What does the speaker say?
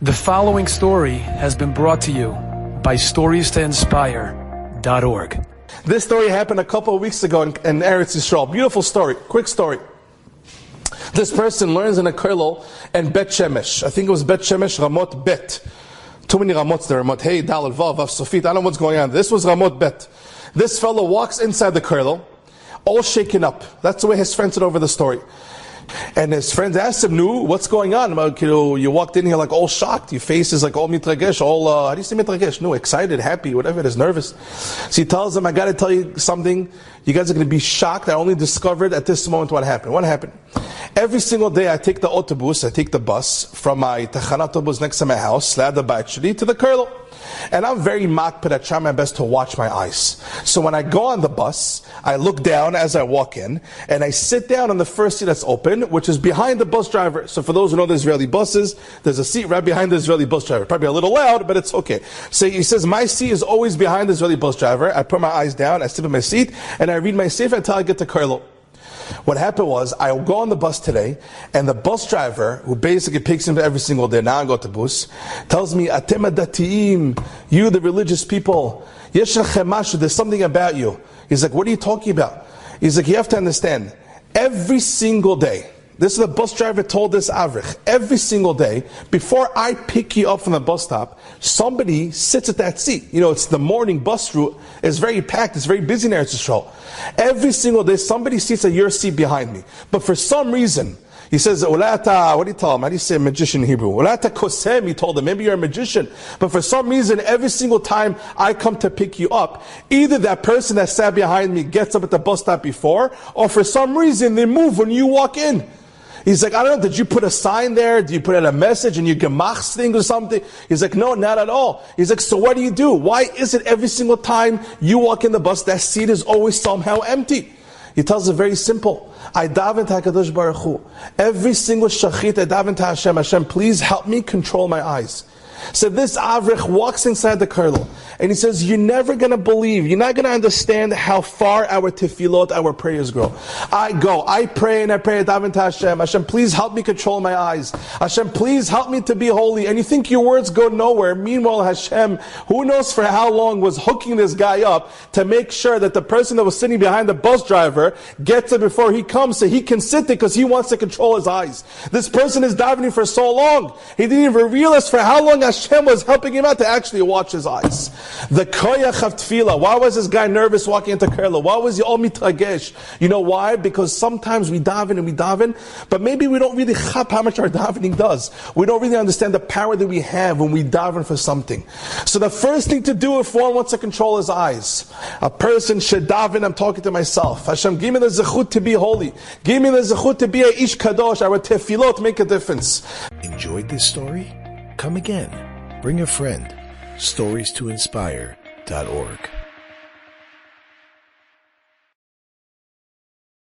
The following story has been brought to you by StoriesToInspire.org. This story happened a couple of weeks ago in Eretz Yisrael. Beautiful story, quick story. This person learns in a kollel in Bet Shemesh. I think it was Bet Shemesh Ramot Bet. Too many Ramots there. Ramot Hey, Dal, Vav, Vav, Sofit. I don't know what's going on. This was Ramot Bet. This fellow walks inside the kollel, all shaken up. That's the way his friend said over the story. And his friends asked him, "Nu, what's going on? You walked in here like all shocked. Your face is like all mitragesh, all, how do you say mitragesh? No, excited, happy, whatever it is, nervous." So he tells them, "I got to tell you something. You guys are going to be shocked. I only discovered at this moment what happened." What happened? Every single day I take the autobus, I take the bus from my Tachanat autobus next to my house, Lad Bachli, to the kollel. And I'm very makpid, I try my best to watch my eyes. So when I go on the bus, I look down as I walk in, and I sit down on the first seat that's open, which is behind the bus driver. So for those who know the Israeli buses, there's a seat right behind the Israeli bus driver. Probably a little loud, but it's okay. So he says, my seat is always behind the Israeli bus driver. I put my eyes down, I sit in my seat, and I read my sefer until I get to kollel. What happened was, I go on the bus today, and the bus driver, who basically picks him every single day, now I go to bus, tells me, "Atem adatiim, you the religious people, yesh lachem mashu, there's something about you." He's like, "What are you talking about?" He's like, "You have to understand, every single day," this is the bus driver told this avrich, "every single day, before I pick you up from the bus stop, somebody sits at that seat. You know, it's the morning bus route, it's very packed, it's very busy in Eretz Yisrael. Every single day, somebody sits at your seat behind me. But for some reason," he says, "Ulata," what do you tell him? How do you say magician in Hebrew? "Ulata kosem," he told him, "maybe you're a magician. But for some reason, every single time I come to pick you up, either that person that sat behind me gets up at the bus stop before, or for some reason they move when you walk in." He's like, "I don't know, did you put a sign there? Did you put in a message and you gemachs thing or something?" He's like, "No, not at all." He's like, "So what do you do? Why is it every single time you walk in the bus, that seat is always somehow empty?" He tells it very simple. "I daven to HaKadosh Baruch Hu. Every single shachit I daven to Hashem. Hashem, please help me control my eyes." So this avrich walks inside the kollel, and he says, "You're never going to believe, you're not going to understand how far our tefillot, our prayers grow. I pray and I pray, I daven to Hashem. Hashem, please help me control my eyes. Hashem, please help me to be holy." And you think your words go nowhere. Meanwhile, Hashem, who knows for how long, was hooking this guy up to make sure that the person that was sitting behind the bus driver gets it before he comes so he can sit there because he wants to control his eyes. This person is davening for so long. He didn't even realize for how long Hashem was helping him out to actually watch his eyes. The koyach of tefillah. Why was this guy nervous walking into kollel? Why was he all mitragesh? You know why? Because sometimes we daven, but maybe we don't really chap how much our davening does. We don't really understand the power that we have when we daven for something. So the first thing to do if one wants to control his eyes, a person should daven. I'm talking to myself. Hashem, give me the zechut to be holy. Give me the zechut to be a ish kadosh. Our tefillot make a difference. Enjoyed this story? Come again. Bring a friend. StoriesToInspire.org